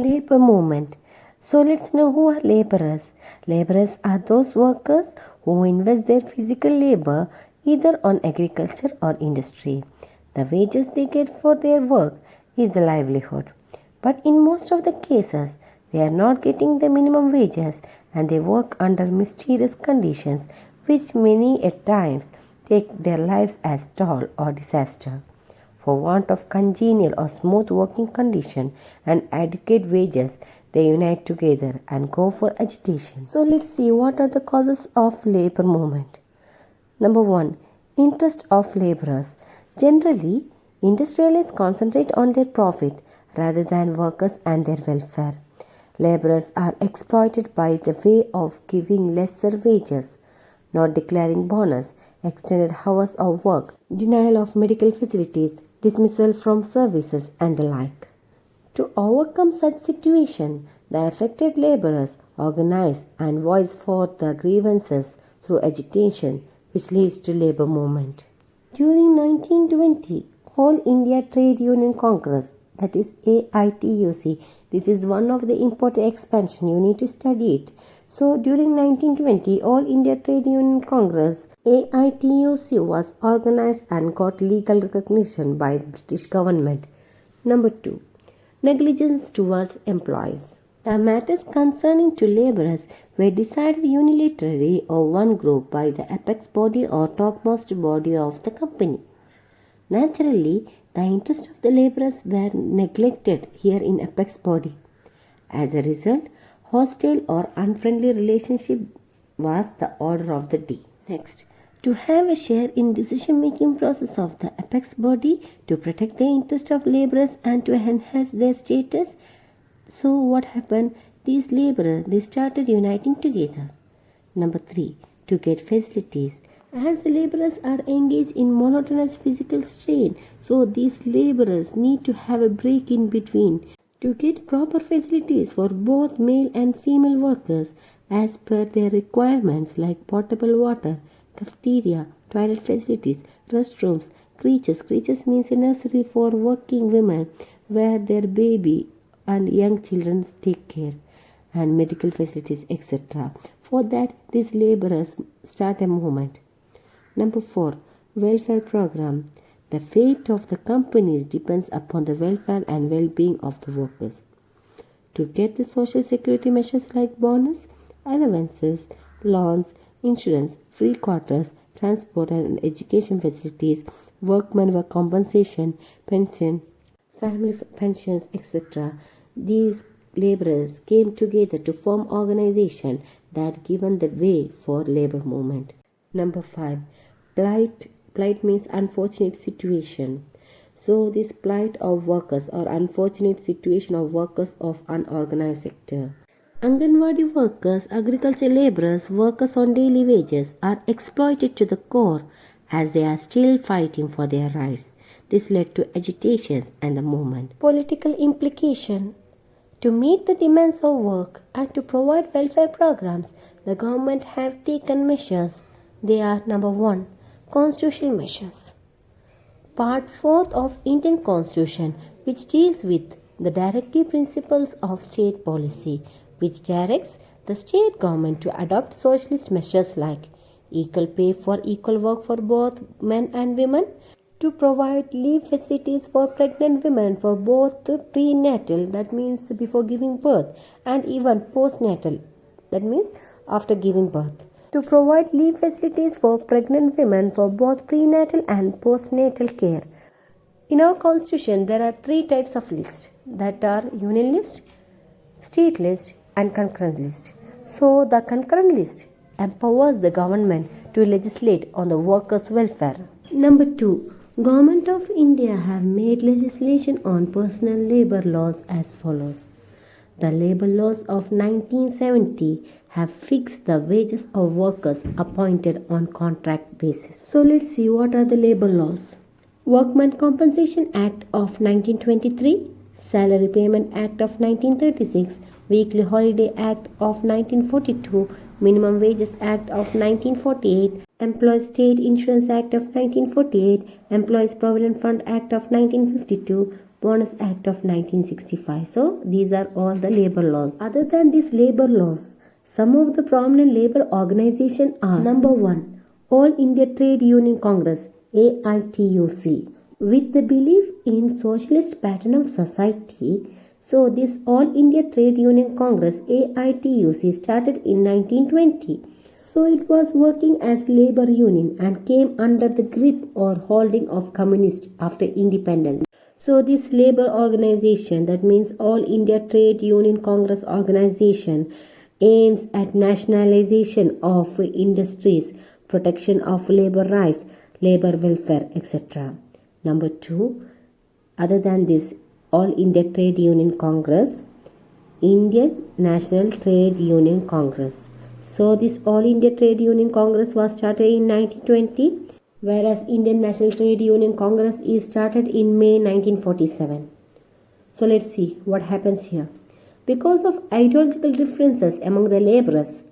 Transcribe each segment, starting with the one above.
Labor movement. So let's know who are laborers. Laborers are those workers who invest their physical labor either on agriculture or industry. The wages they get for their work is the livelihood. But in most of the cases, they are not getting the minimum wages and they work under mysterious conditions which many at times take their lives as toll or disaster. For want of congenial or smooth working condition and adequate wages, they unite together and go for agitation. So let's see what are the causes of labor movement. Number 1. Interest of laborers. Generally, industrialists concentrate on their profit rather than workers and their welfare. Laborers are exploited by the way of giving lesser wages, not declaring bonus, extended hours of work, denial of medical facilities, dismissal from services, and the like. To overcome such situation, the affected laborers organize and voice forth their grievances through agitation, which leads to labor movement. During 1920, All India Trade Union Congress, that is AITUC, this is one of the important expansion, you need to study it. So during 1920, All India Trade Union Congress, AITUC, was organized and got legal recognition by the British government. Number 2. Negligence towards employees. The matters concerning to laborers were decided unilaterally or one group by the apex body or topmost body of the company. Naturally, the interests of the laborers were neglected here in apex body. As a result, hostile or unfriendly relationship was the order of the day. Next, to have a share in decision-making process of the apex body, to protect the interest of laborers and to enhance their status. So what happened? These laborers, they started uniting together. Number 3, to get facilities. As the laborers are engaged in monotonous physical strain, so these laborers need to have a break in between to get proper facilities for both male and female workers as per their requirements like potable water, cafeteria, toilet facilities, restrooms, creches. Creches means a nursery for working women where their baby and young children take care, and medical facilities, etc. For that, these laborers start a movement. Number 4. Welfare program. The fate of the companies depends upon the welfare and well-being of the workers. To get the social security measures like bonus, allowances, loans, insurance, free quarters, transport and education facilities, workmen work compensation, pension, family pensions, etc. These laborers came together to form organization that given the way for labor movement. Number 5. Plight means unfortunate situation. So this plight of workers or unfortunate situation of workers of unorganized sector. Anganwadi workers, agriculture laborers, workers on daily wages are exploited to the core as they are still fighting for their rights. This led to agitations and the movement. Political implication. To meet the demands of work and to provide welfare programs, the government have taken measures. They are number 1. Constitutional measures. Part 4th of Indian Constitution, which deals with the directive principles of state policy, which directs the state government to adopt socialist measures like equal pay for equal work for both men and women, to provide leave facilities for pregnant women for both prenatal, that means before giving birth, and even postnatal, that means after giving birth. To provide leave facilities for pregnant women for both prenatal and postnatal care. In our constitution, there are 3 types of lists, that are union list, state list, and concurrent list. So the concurrent list empowers the government to legislate on the workers' welfare. Number 2. Government of India have made legislation on personal labor laws as follows. The labor laws of 1970 have fixed the wages of workers appointed on contract basis. So let's see what are the labor laws. Workmen Compensation Act of 1923, Salary Payment Act of 1936, Weekly Holiday Act of 1942, Minimum Wages Act of 1948, Employees State Insurance Act of 1948, Employees Provident Fund Act of 1952, Bonus Act of 1965. So these are all the labor laws. Other than these labor laws, some of the prominent labor organizations are: number 1, All India Trade Union Congress, AITUC. With the belief in socialist pattern of society, so this All India Trade Union Congress, AITUC, started in 1920. So it was working as labor union and came under the grip or holding of communists after independence. So this labor organization, that means All India Trade Union Congress organization, aims at nationalization of industries, protection of labor rights, labor welfare, etc. Number 2, other than this All India Trade Union Congress, Indian National Trade Union Congress. So this All India Trade Union Congress was started in 1920, whereas Indian National Trade Union Congress is started in May 1947. So let's see what happens here. Because of ideological differences among the laborers,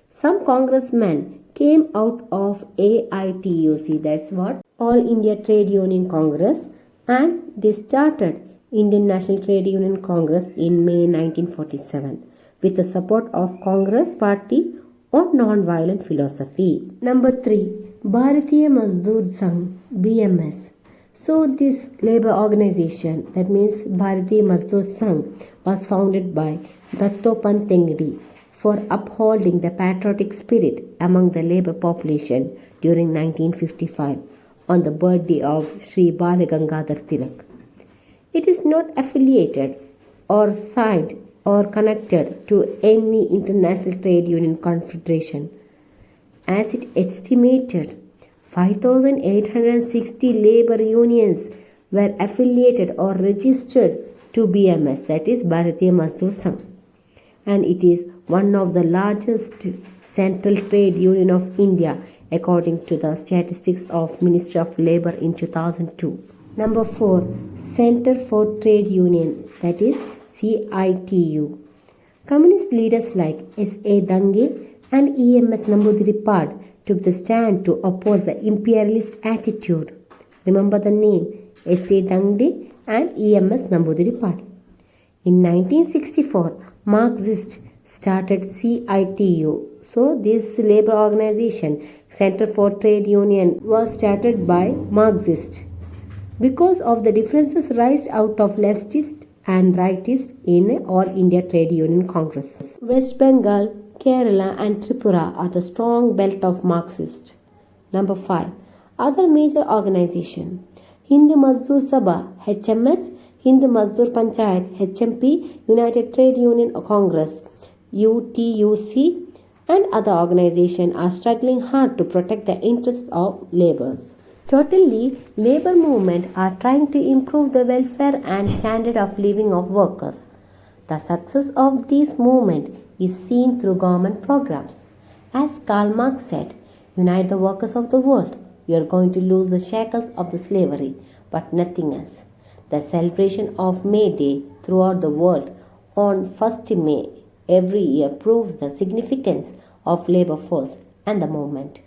some congressmen came out of AITUC, that's what, All India Trade Union Congress, and they started Indian National Trade Union Congress in May 1947 with the support of Congress Party on non-violent philosophy. Number 3, Bharatiya Mazdoor Sangh, BMS. So this labor organization, that means Bharatiya Mazdoor Sangh, was founded by Dattopant Tengdi for upholding the patriotic spirit among the labor population during 1955 on the birthday of Sri Balagangadhar Tilak. It is not affiliated or signed or connected to any international trade union confederation, as it estimated 5,860 labor unions were affiliated or registered to BMS, that is Bharatiya Mazdoor Sangh, and it is one of the largest central trade union of India according to the statistics of Ministry of Labour in 2002. Number 4, Center for Trade Union, that is CITU. Communist leaders like S.A. Dange and E.M.S. Namboodiripad took the stand to oppose the imperialist attitude. Remember the name, S.A. Dange and E.M.S. Namboodiripad. In 1964, Marxists started CITU. So this labor organization, Center for Trade Union, was started by Marxists. Because of the differences raised out of leftist and rightist in All India Trade Union Congress. West Bengal, Kerala and Tripura are the strong belt of Marxists. Number 5. Other major organization: Hindu Mazdoor Sabha, HMS, Hindu Mazdoor Panchayat, HMP, United Trade Union Congress, UTUC, and other organizations are struggling hard to protect the interests of laborers. Totally, labor movement are trying to improve the welfare and standard of living of workers. The success of this movement is seen through government programs. As Karl Marx said, unite the workers of the world. We are going to lose the shackles of the slavery, but nothing else. The celebration of May Day throughout the world on 1st May every year proves the significance of labor force and the movement.